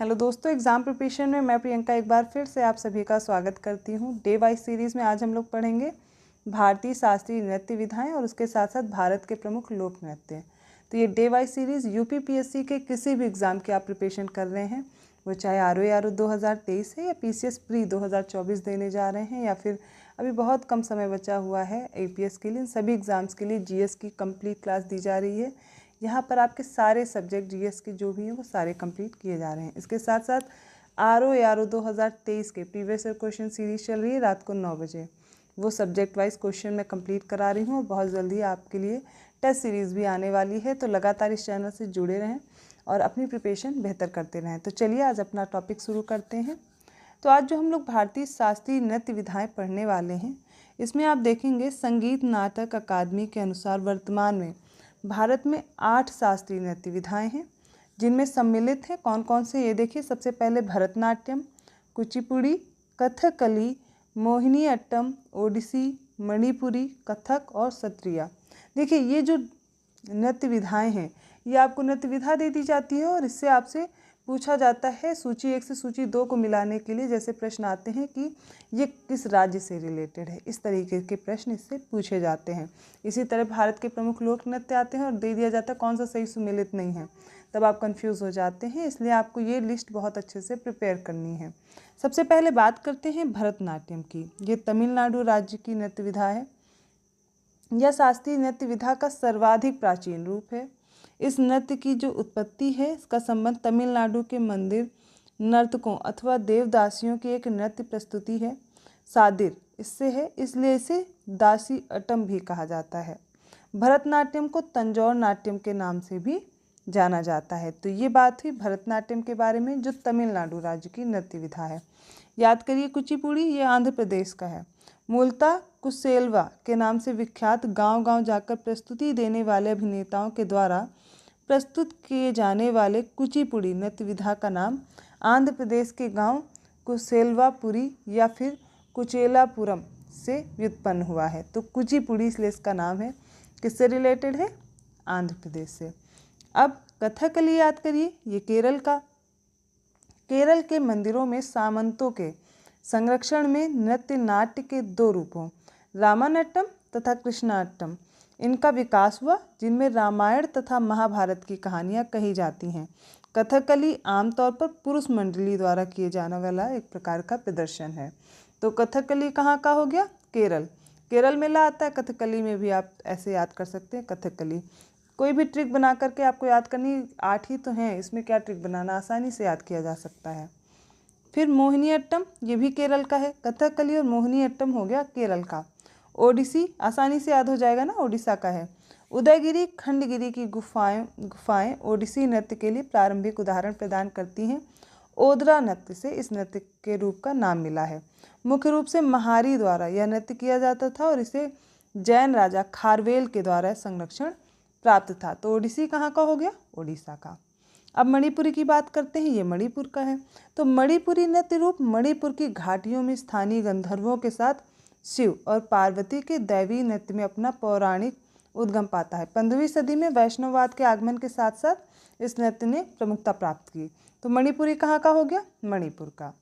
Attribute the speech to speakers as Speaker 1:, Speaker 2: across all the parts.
Speaker 1: Hello दोस्तों, exam preparation में मैं प्रियंका एक बार फिर से आप सभी का स्वागत करती हूँ। डे वाइज सीरीज़ में आज हम लोग पढ़ेंगे भारतीय शास्त्रीय नृत्य विधाएं और उसके साथ साथ भारत के प्रमुख लोक नृत्य। तो ये डे वाइज सीरीज़ यूपीपीएससी के किसी भी एग्ज़ाम की आप प्रिपरेशन कर रहे हैं, वो चाहे आर 2023 है या पीसीएस प्री 2024 देने जा रहे हैं या फिर अभी बहुत कम समय बचा हुआ है एपीएस के लिए, सभी एग्ज़ाम्स के लिए जीएस की कंप्लीट क्लास दी जा रही है। यहाँ पर आपके सारे सब्जेक्ट जीएस के जो भी हैं वो सारे कंप्लीट किए जा रहे हैं। इसके साथ साथ आर 2023 के प्रीवियस ईयर क्वेश्चन सीरीज चल रही है रात को 9 बजे। वो सब्जेक्ट वाइज क्वेश्चन मैं कंप्लीट करा रही हूँ और बहुत जल्दी आपके लिए टेस्ट सीरीज़ भी आने वाली है। तो लगातार इस चैनल से जुड़े रहें और अपनी प्रिपरेशन बेहतर करते रहें। तो चलिए आज अपना टॉपिक शुरू करते हैं। तो आज जो हम लोग भारतीय शास्त्रीय नृत्य विधाएँ पढ़ने वाले हैं, इसमें आप देखेंगे संगीत नाटक अकादमी के अनुसार वर्तमान में भारत में 8 शास्त्रीय नृत्य विधाएँ हैं, जिनमें सम्मिलित हैं कौन कौन से, ये देखिए। सबसे पहले भरतनाट्यम, कुचिपुड़ी, कथकली, मोहिनी अट्टम, ओडिसी, मणिपुरी, कथक और सत्रिया। देखिए ये जो नृत्य विधाएँ हैं, ये आपको नृत्य विधा दे दी जाती है और इससे आपसे पूछा जाता है सूची 1 से सूची 2 को मिलाने के लिए। जैसे प्रश्न आते हैं कि ये किस राज्य से रिलेटेड है, इस तरीके के प्रश्न इससे पूछे जाते हैं। इसी तरह भारत के प्रमुख लोक नृत्य आते हैं और दे दिया जाता है कौन सा सही सुमेलित नहीं है, तब आप कंफ्यूज हो जाते हैं। इसलिए आपको ये लिस्ट बहुत अच्छे से प्रिपेयर करनी है। सबसे पहले बात करते हैं भरतनाट्यम की। ये तमिलनाडु राज्य की नृत्य विधा है। यह शास्त्रीय नृत्य विधा का सर्वाधिक प्राचीन रूप है। इस नृत्य की जो उत्पत्ति है, इसका संबंध तमिलनाडु के मंदिर नर्तकों अथवा देवदासियों की एक नृत्य प्रस्तुति है सादिर इससे है, इसलिए इसे दासी अट्टम भी कहा जाता है। भरतनाट्यम को तंजौर नाट्यम के नाम से भी जाना जाता है। तो ये बात हुई भरतनाट्यम के बारे में, जो तमिलनाडु राज्य की नृत्य विधा है। याद करिए कुचिपुड़ी, ये आंध्र प्रदेश का है। मूलतः कुसेलवा के नाम से विख्यात गांव-गांव जाकर प्रस्तुति देने वाले अभिनेताओं के द्वारा प्रस्तुत किए जाने वाले कुचिपुड़ी नृत्य विधा का नाम आंध्र प्रदेश के गांव कुसेलवापुरी या फिर कुचेलापुरम से व्युत्पन्न हुआ है। तो कुचिपुड़ी इसलिए इसका नाम है। किससे रिलेटेड है? आंध्र प्रदेश से। अब कथकली याद करिए, ये केरल के मंदिरों में सामंतों के संरक्षण में नृत्य नाट्य के 2 रूपों रामानट्टम तथा कृष्णाट्टम इनका विकास हुआ, जिनमें रामायण तथा महाभारत की कहानियाँ कही जाती हैं। कथकली आमतौर पर पुरुष मंडली द्वारा किए जाने वाला एक प्रकार का प्रदर्शन है। तो कथकली कहाँ का हो गया? केरल मेला आता है। कथकली में भी आप ऐसे याद कर सकते हैं कथकली। कोई भी ट्रिक बना करके आपको याद करनी, 8 ही तो हैं, इसमें क्या ट्रिक बनाना, आसानी से याद किया जा सकता है। फिर मोहिनी अट्टम, ये भी केरल का है। कथकली और मोहिनी अट्टम हो गया केरल का। ओडिसी आसानी से याद हो जाएगा ना, ओडिशा का है। उदयगिरी खंडगिरी की गुफाएं ओडिसी नृत्य के लिए प्रारंभिक उदाहरण प्रदान करती हैं। ओदरा नृत्य से इस नृत्य के रूप का नाम मिला है। मुख्य रूप से महारी द्वारा यह नृत्य किया जाता था और इसे जैन राजा खारवेल के द्वारा संरक्षण प्राप्त था। तो ओडिसी कहाँ का हो गया? ओडिशा का। अब मणिपुरी की बात करते हैं, ये मणिपुर का है। तो मणिपुरी नृत्य रूप मणिपुर की घाटियों में स्थानीय गंधर्वों के साथ शिव और पार्वती के दैवीय नृत्य में अपना पौराणिक उद्गम पाता है। 15वीं सदी में वैष्णववाद के आगमन के साथ साथ इस नृत्य ने प्रमुखता प्राप्त की। तो मणिपुरी कहाँ का हो गया? मणिपुर का।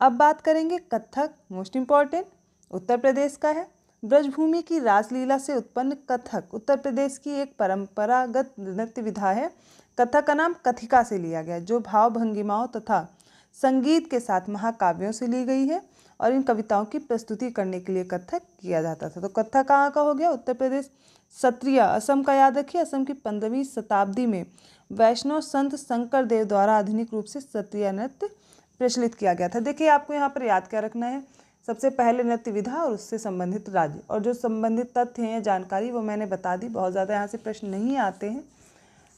Speaker 1: अब बात करेंगे कथक, मोस्ट इम्पॉर्टेंट, उत्तर प्रदेश का है। ब्रजभूमि की रासलीला से उत्पन्न कथक उत्तर प्रदेश की एक परंपरागत नृत्य विधा है। कथक का नाम कथिका से लिया गया, जो भाव भंगिमाओं तथा संगीत के साथ महाकाव्यों से ली गई है और इन कविताओं की प्रस्तुति करने के लिए कथक किया जाता था। तो कथक कहाँ का हो गया? उत्तर प्रदेश। सत्रिया असम का याद रखिए। असम की 15वीं शताब्दी में वैष्णव संत शंकर देव द्वारा आधुनिक रूप से सत्रिया नृत्य प्रचलित किया गया था। देखिए आपको यहाँ पर याद क्या रखना है, सबसे पहले नृत्य विधा और उससे संबंधित राज्य और जो संबंधित तथ्य हैं, जानकारी, वो मैंने बता दी। बहुत ज़्यादा यहाँ से प्रश्न नहीं आते हैं,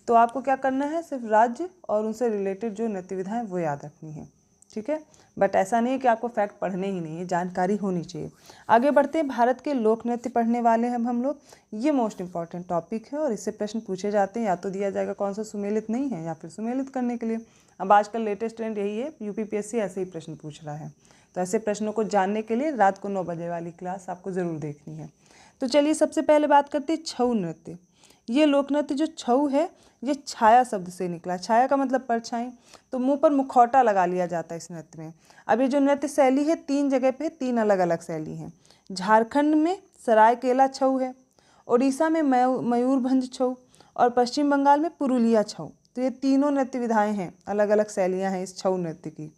Speaker 1: तो आपको क्या करना है, सिर्फ राज्य और उनसे रिलेटेड जो नृत्य विधाएं वो याद रखनी है, ठीक है। बट ऐसा नहीं है कि आपको फैक्ट पढ़ने ही नहीं है, जानकारी होनी चाहिए। आगे बढ़ते हैं, भारत के लोक नृत्य पढ़ने वाले हैं हम लोग। ये मोस्ट इंपॉर्टेंट टॉपिक है और इससे प्रश्न पूछे जाते हैं। या तो दिया जाएगा कौन सा सुमेलित नहीं है या फिर सुमेलित करने के लिए। अब आजकल लेटेस्ट ट्रेंड यही है, यूपीपीएससी ऐसे ही प्रश्न पूछ रहा है। तो ऐसे प्रश्नों को जानने के लिए रात को 9 बजे वाली क्लास आपको ज़रूर देखनी है। तो चलिए सबसे पहले बात करते हैं छऊ नृत्य। ये लोक नृत्य जो छऊ है ये छाया शब्द से निकला। छाया का मतलब परछाई, तो मुंह पर मुखौटा लगा लिया जाता है इस नृत्य में। अब ये जो नृत्य शैली है 3 जगह पे 3 अलग अलग शैली हैं। झारखंड में सरायकेला छऊ है, उड़ीसा में मयूरभंज छऊ और पश्चिम बंगाल में पुरुलिया छऊ। तो ये तीनों नृत्य विधाएं हैं, अलग अलग शैलियाँ हैं इस छऊ नृत्य की।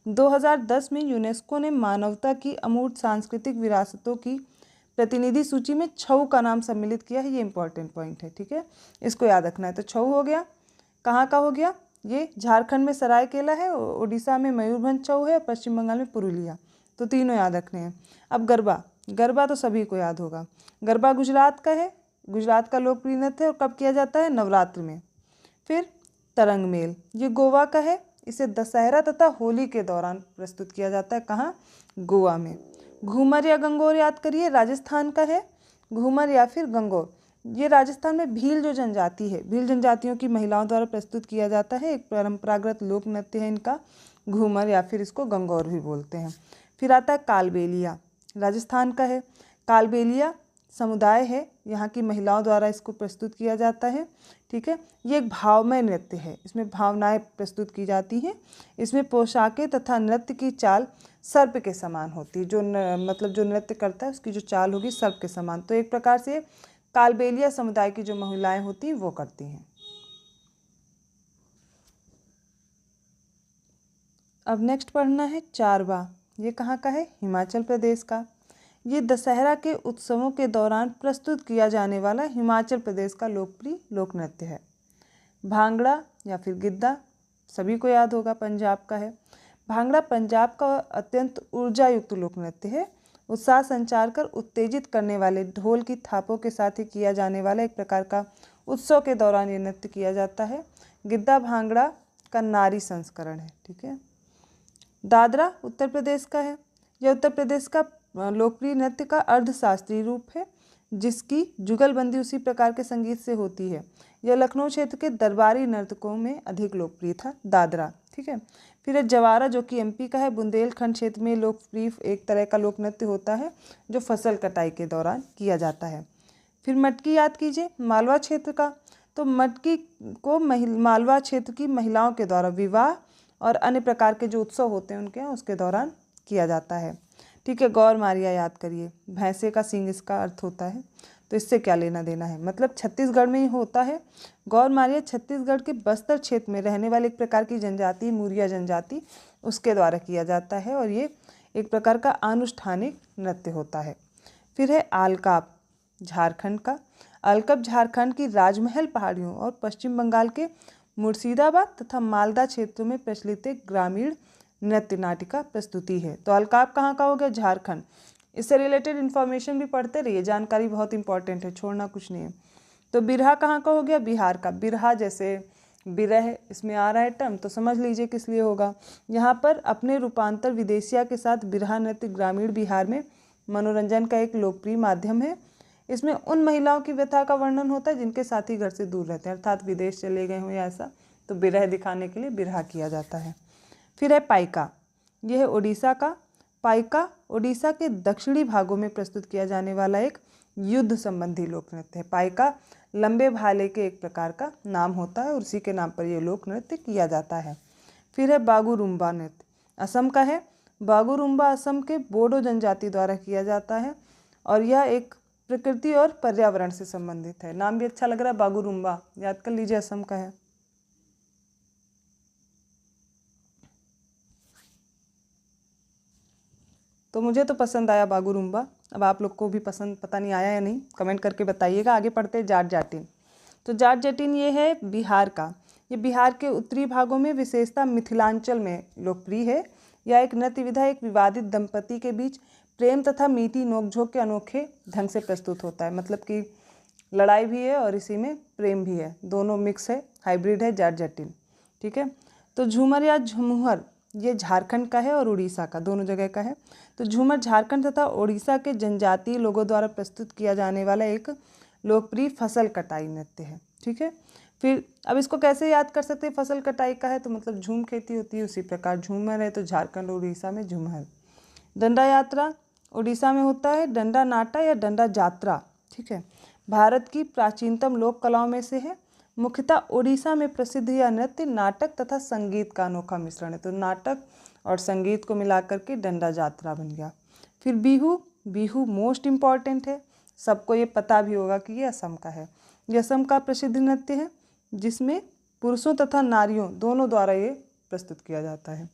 Speaker 1: 2010 में यूनेस्को ने मानवता की अमूर्त सांस्कृतिक विरासतों की प्रतिनिधि सूची में छऊ का नाम सम्मिलित किया है। ये इंपॉर्टेंट पॉइंट है, ठीक है, इसको याद रखना है। तो छऊ हो गया, कहाँ का हो गया, ये झारखंड में सरायकेला है, उड़ीसा में मयूरभंज छऊ है, पश्चिम बंगाल में पुरुलिया। तो तीनों याद रखने हैं। अब गरबा, गरबा तो सभी को याद होगा। गरबा गुजरात का है, गुजरात का लोकप्रिय नृत्य है और कब किया जाता है, नवरात्र में। फिर तरंग मेल, ये गोवा का है, इसे दशहरा तथा होली के दौरान प्रस्तुत किया जाता है। कहाँ, गोवा में। घूमर या गंगोर याद करिए, राजस्थान का है। घूमर या फिर गंगोर, ये राजस्थान में भील जो जनजाति है, भील जनजातियों की महिलाओं द्वारा प्रस्तुत किया जाता है। एक परंपरागत लोक नृत्य है इनका, घूमर या फिर इसको गंगौर भी बोलते हैं। फिर आता है कालबेलिया, राजस्थान का है। कालबेलिया समुदाय है, यहाँ की महिलाओं द्वारा इसको प्रस्तुत किया जाता है, ठीक है। ये एक भावमय नृत्य है, इसमें भावनाएं प्रस्तुत की जाती हैं। इसमें पोशाकें तथा नृत्य की चाल सर्प के समान होती है। जो मतलब जो नृत्य करता है उसकी जो चाल होगी सर्प के समान। तो एक प्रकार से कालबेलिया समुदाय की जो महिलाएं होती हैं वो करती हैं। अब नेक्स्ट पढ़ना है चारवा। ये कहाँ का है, हिमाचल प्रदेश का। ये दशहरा के उत्सवों के दौरान प्रस्तुत किया जाने वाला हिमाचल प्रदेश का लोकप्रिय लोक नृत्य है। भांगड़ा या फिर गिद्दा सभी को याद होगा, पंजाब का है। भांगड़ा पंजाब का अत्यंत ऊर्जा युक्त लोक नृत्य है। उत्साह संचार कर उत्तेजित करने वाले ढोल की थापों के साथ ही किया जाने वाला एक प्रकार का उत्सव के दौरान ये नृत्य किया जाता है। गिद्दा भांगड़ा का नारी संस्करण है, ठीक है। दादरा उत्तर प्रदेश का है। यह उत्तर प्रदेश का लोकप्रिय नृत्य का अर्धशास्त्रीय रूप है, जिसकी जुगलबंदी उसी प्रकार के संगीत से होती है। यह लखनऊ क्षेत्र के दरबारी नर्तकों में अधिक लोकप्रिय था, दादरा, ठीक है। फिर है जवारा, जो कि एमपी का है। बुंदेलखंड क्षेत्र में लोकप्रिय एक तरह का लोक नृत्य होता है जो फसल कटाई के दौरान किया जाता है। फिर मटकी याद कीजिए, मालवा क्षेत्र का। तो मटकी को मालवा क्षेत्र की महिलाओं के द्वारा विवाह और अन्य प्रकार के जो उत्सव होते हैं उनके यहाँ उसके दौरान किया जाता है, ठीक है। गौर मारिया याद करिए, भैंसे का सींग इसका अर्थ होता है। तो इससे क्या लेना देना है, मतलब छत्तीसगढ़ में ही होता है। गौर मारिया छत्तीसगढ़ के बस्तर क्षेत्र में रहने वाले एक प्रकार की जनजाति, मुरिया जनजाति, उसके द्वारा किया जाता है और ये एक प्रकार का अनुष्ठानिक नृत्य होता है। फिर है आलकाप, झारखंड का। अलकप झारखंड की राजमहल पहाड़ियों और पश्चिम बंगाल के मुर्शिदाबाद तथा मालदा क्षेत्रों में प्रचलित एक ग्रामीण नृत्य नाटिका प्रस्तुति है। तो अलकाप कहाँ का हो गया, झारखंड। इससे रिलेटेड इन्फॉर्मेशन भी पढ़ते रहिए, जानकारी बहुत इंपॉर्टेंट है, छोड़ना कुछ नहीं है। तो बिरहा कहाँ का हो गया, बिहार का। बिरहा जैसे बिरह इसमें आ रहा है टर्म, तो समझ लीजिए किस लिए होगा। यहाँ पर अपने रूपांतर विदेशिया के साथ बिरहा नृत्य ग्रामीण बिहार में मनोरंजन का एक लोकप्रिय माध्यम है। इसमें उन महिलाओं की व्यथा का वर्णन होता है जिनके साथी घर से दूर रहते हैं, अर्थात विदेश चले गए हों या ऐसा, तो बिरह दिखाने के लिए बिरहा किया जाता है। फिर है पाइका, यह है उड़ीसा का। पाइका उड़ीसा के दक्षिणी भागों में प्रस्तुत किया जाने वाला एक युद्ध संबंधी लोक नृत्य है। पाइका लंबे भाले के एक प्रकार का नाम होता है और उसी के नाम पर यह लोक नृत्य किया जाता है। फिर है बागुरुम्बा नृत्य, असम का है। बागुरुम्बा असम के बोडो जनजाति द्वारा किया जाता है और यह एक प्रकृति और पर्यावरण से संबंधित है। नाम भी अच्छा लग रहा है, बागुरुम्बा, याद कर लीजिए, असम का है। तो मुझे तो पसंद आया बागुरुम्बा, अब आप लोग को भी पसंद पता नहीं आया या नहीं, कमेंट करके बताइएगा। आगे पढ़ते हैं जाट जाटिन। तो जाट जाटिन ये है बिहार का। ये बिहार के उत्तरी भागों में विशेषता मिथिलांचल में लोकप्रिय है। यह एक नृत्य विधा एक विवादित दंपति के बीच प्रेम तथा मीठी नोकझोंक के अनोखे ढंग से प्रस्तुत होता है। मतलब कि लड़ाई भी है और इसी में प्रेम भी है, दोनों मिक्स है, हाइब्रिड है जाट जाटिन, ठीक है। तो झूमर या झुमुहर ये झारखंड का है और उड़ीसा का, दोनों जगह का है। तो झूमर झारखंड तथा उड़ीसा के जनजातीय लोगों द्वारा प्रस्तुत किया जाने वाला एक लोकप्रिय फसल कटाई नृत्य है, ठीक है। फिर अब इसको कैसे याद कर सकते हैं, फसल कटाई का है तो मतलब झूम खेती होती है, उसी प्रकार झूमर है तो झारखंड और उड़ीसा में झूमर। डंडा यात्रा उड़ीसा में होता है, डंडा नाटा या डंडा जात्रा, ठीक है। भारत की प्राचीनतम लोक कलाओं में से है। मुख्यतः उड़ीसा में प्रसिद्ध यह नृत्य नाटक तथा संगीत का अनोखा मिश्रण है। तो नाटक और संगीत को मिलाकर के डंडा जात्रा बन गया। फिर बिहू, बिहू मोस्ट इम्पॉर्टेंट है, सबको ये पता भी होगा कि ये असम का है। ये असम का प्रसिद्ध नृत्य है जिसमें पुरुषों तथा नारियों दोनों द्वारा ये प्रस्तुत किया जाता है।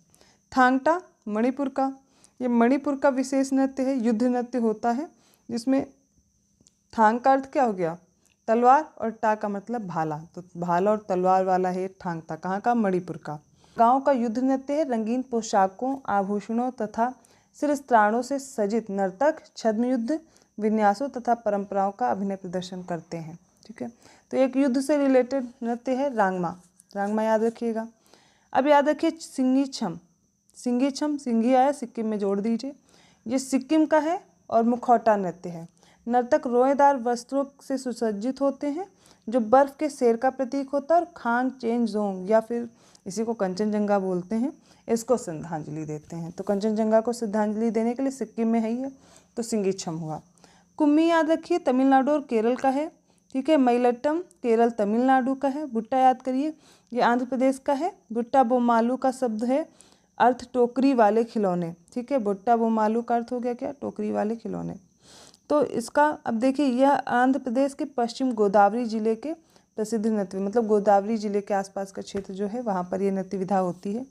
Speaker 1: थांगटा मणिपुर का, ये मणिपुर का विशेष नृत्य है, युद्ध नृत्य होता है जिसमें थांग का अर्थ क्या हो गया, तलवार, और टा का मतलब भाला, तो भाला और तलवार वाला है थांगता। कहाँ का, मणिपुर का। गांव का युद्ध नृत्य है। रंगीन पोशाकों, आभूषणों तथा शिरस्त्राणों से सज्जित नर्तक छद्म युद्ध विन्यासों तथा परंपराओं का अभिनय प्रदर्शन करते हैं। ठीक है, तो एक युद्ध से रिलेटेड नृत्य है रांगमा, रांगमा याद रखिएगा। अब याद रखिए सिंगी छम, सिंगी छम, सिंगी आया सिक्किम में जोड़ दीजिए, ये सिक्किम का है और मुखौटा नृत्य है। नर्तक रोएदार वस्त्रों से सुसज्जित होते हैं जो बर्फ के शेर का प्रतीक होता है और खांग चेंगजोंग या फिर इसी को कंचनजंगा बोलते हैं, इसको श्रद्धांजलि देते हैं। तो कंचनजंगा को श्रद्धांजलि देने के लिए सिक्किम में है ही है, तो सिंगीछम हुआ। कुम्मी याद रखिए टमिलनाडु और केरल का है। ठीक है, मयिलट्टम केरल तमिलनाडु का है। बुट्टा याद करिए, ये आंध्र प्रदेश का है। बुट्टा बोमालू का शब्द है अर्थ टोकरी वाले खिलौने। ठीक है, बुट्टा बोमालू का अर्थ हो गया क्या, टोकरी वाले खिलौने। तो इसका अब देखिए, यह आंध्र प्रदेश के पश्चिम गोदावरी जिले के प्रसिद्ध नृत्य, मतलब गोदावरी जिले के आसपास का क्षेत्र जो है वहाँ पर ये नृत्य विधा होती है।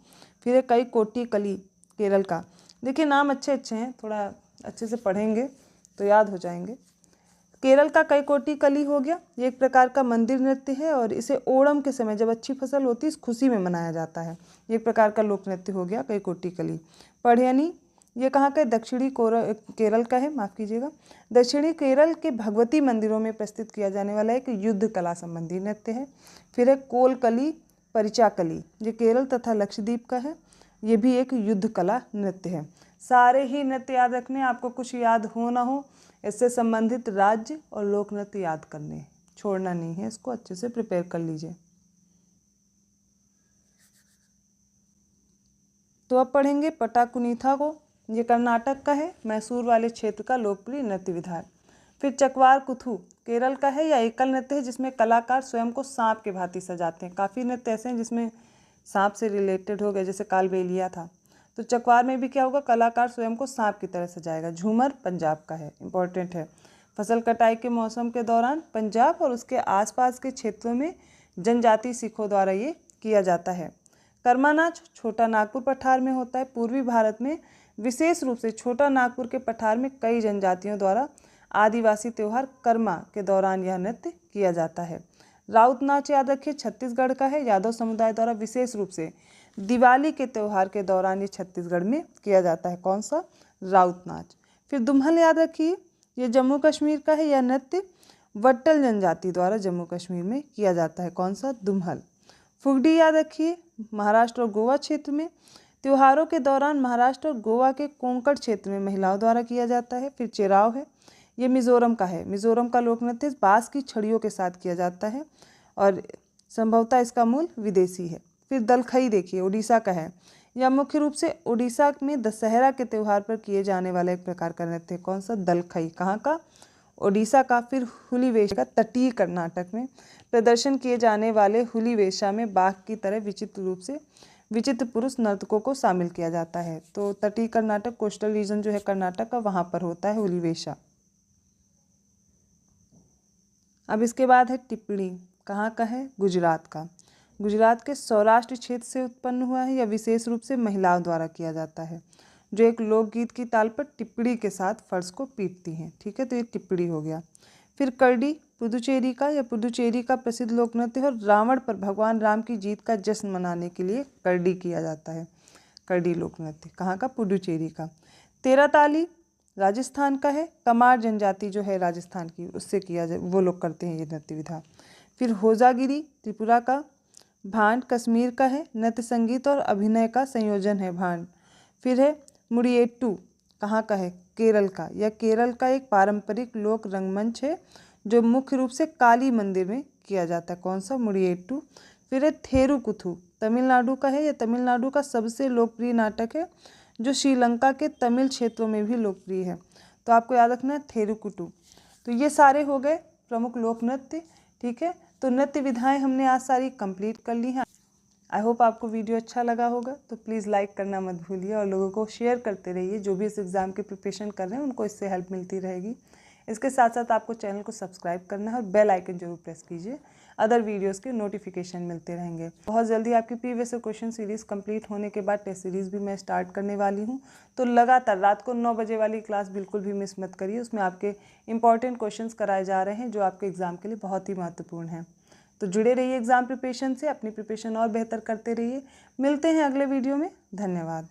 Speaker 1: फिर एक कई कोटी कली केरल का, देखिए नाम अच्छे अच्छे हैं, थोड़ा अच्छे से पढ़ेंगे तो याद हो जाएंगे। केरल का कई कोटी कली हो गया, ये एक प्रकार का मंदिर नृत्य है और इसे ओणम के समय जब अच्छी फसल होती है इस खुशी में मनाया जाता है। ये एक प्रकार का लोक नृत्य हो गया कई कोटी कली। पढ़ियनी, ये कहाँ का है, दक्षिणी केरल का है, माफ़ कीजिएगा। दक्षिणी केरल के भगवती मंदिरों में प्रस्तुत किया जाने वाला एक युद्ध कला संबंधी नृत्य है। फिर है कोलकली परिचाकली, ये केरल तथा लक्षद्वीप का है, ये भी एक युद्ध कला नृत्य है। सारे ही नृत्य याद रखने, आपको कुछ याद हो ना हो, इससे संबंधित राज्य और लोक नृत्य याद करने, छोड़ना नहीं है, इसको अच्छे से प्रिपेयर कर लीजिए। तो अब पढ़ेंगे पटाकुनीथा को, ये कर्नाटक का है, मैसूर वाले क्षेत्र का लोकप्रिय नृत्य विधा है। फिर चकवार कुथू केरल का है, या एकल नृत्य है जिसमें कलाकार स्वयं को सांप के भांति सजाते हैं। काफ़ी नृत्य ऐसे हैं जिसमें सांप से रिलेटेड हो गए, जैसे कालबेलिया था। तो चकवार में भी क्या होगा, कलाकार स्वयं को सांप की तरह सजाएगा। झूमर पंजाब का है, इंपॉर्टेंट है। फसल कटाई के मौसम के दौरान पंजाब और उसके आसपास के क्षेत्रों में जनजातीय सिखों द्वारा ये किया जाता है। कर्मा नाच छोटा नागपुर पठार में होता है। पूर्वी भारत में विशेष रूप से छोटा नागपुर के पठार में कई जनजातियों द्वारा आदिवासी त्यौहार कर्मा के दौरान यह नृत्य किया जाता है। राउत नाच याद रखिए छत्तीसगढ़ का है, यादव समुदाय द्वारा विशेष रूप से दिवाली के त्यौहार के दौरान ये छत्तीसगढ़ में किया जाता है। कौन सा, राउत नाच। फिर दुम्हल याद रखिए, ये जम्मू कश्मीर का है, यह नृत्य वट्टल जनजाति द्वारा जम्मू कश्मीर में किया जाता है। कौन सा, दुम्हल। फुगड़ी याद रखिए, महाराष्ट्र और गोवा क्षेत्र में त्योहारों के दौरान महाराष्ट्र और गोवा के कोंकण क्षेत्र में महिलाओं द्वारा किया जाता है। फिर चेराव है, ये मिजोरम का है, मिजोरम का लोक नृत्य बांस की छड़ियों के साथ किया जाता है और संभवतः इसका मूल विदेशी है। फिर दलखई देखिए, उड़ीसा का है, यह मुख्य रूप से उड़ीसा में दशहरा के त्यौहार पर किए जाने वाला एक प्रकार का नृत्य। कौन सा, दलखई, कहाँ का, उड़ीसा का। फिर हुलीवेशा का, तटीय कर्नाटक में प्रदर्शन किए जाने वाले हुलीवेशा में बाघ की तरह विचित्र रूप से विचित्र पुरुष नर्तकों को शामिल किया जाता है। तो तटीय कर्नाटक, कोस्टल रीजन जो है कर्नाटक का, वहाँ पर होता है हुलीवेशा। अब इसके बाद है टिप्पणी, कहाँ का है, गुजरात का। गुजरात के सौराष्ट्र क्षेत्र से उत्पन्न हुआ है, यह विशेष रूप से महिलाओं द्वारा किया जाता है जो एक लोकगीत की ताल पर टिप्पणी के साथ फर्श को पीटती हैं। ठीक है, तो ये टिप्पणी हो गया। फिर करडी पुदुचेरी का, यह पुदुचेरी का प्रसिद्ध लोक नृत्य है और रावण पर भगवान राम की जीत का जश्न मनाने के लिए करडी किया जाता है। करडी लोक नृत्य कहाँ का, पुदुचेरी का। तेरा ताली राजस्थान का है, कमार जनजाति जो है राजस्थान की, उससे किया जाए, वो लोग करते हैं ये नृत्य विधा। फिर होजागिरी त्रिपुरा का। भांड कश्मीर का है, नृत्य संगीत और अभिनय का संयोजन है भांड। फिर है मुड़ियेट्टू, कहाँ का है, केरल का। यह केरल का एक पारंपरिक लोक रंगमंच है जो मुख्य रूप से काली मंदिर में किया जाता है। कौन सा, मुड़ियेट्टू। फिर है थेरुकुथु, तमिलनाडु का है, यह तमिलनाडु का सबसे लोकप्रिय नाटक है जो श्रीलंका के तमिल क्षेत्रों में भी लोकप्रिय है। तो आपको याद रखना है थेरुकुटु। तो ये सारे हो गए प्रमुख लोक नृत्य। ठीक है, तो नृत्य विधाएं हमने आज सारी कंप्लीट कर ली हैं। आई होप आपको वीडियो अच्छा लगा होगा, तो प्लीज़ लाइक करना मत भूलिए और लोगों को शेयर करते रहिए। जो भी इस एग्ज़ाम की प्रिपरेशन कर रहे हैं उनको इससे हेल्प मिलती रहेगी। इसके साथ साथ आपको चैनल को सब्सक्राइब करना है और बेल आइकन जरूर प्रेस कीजिए, अदर वीडियोस के नोटिफिकेशन मिलते रहेंगे। बहुत जल्दी आपकी प्रीवियस क्वेश्चन सीरीज़ कंप्लीट होने के बाद टेस्ट सीरीज़ भी मैं स्टार्ट करने वाली हूँ। तो लगातार रात को 9 बजे वाली क्लास बिल्कुल भी मिस मत करिए। उसमें आपके इंपॉर्टेंट क्वेश्चन कराए जा रहे हैं जो आपके एग्ज़ाम के लिए बहुत ही महत्वपूर्ण हैं। तो जुड़े रहिए एग्ज़ाम प्रिपरेशन से, अपनी प्रिपरेशन और बेहतर करते रहिए। मिलते हैं अगले वीडियो में। धन्यवाद।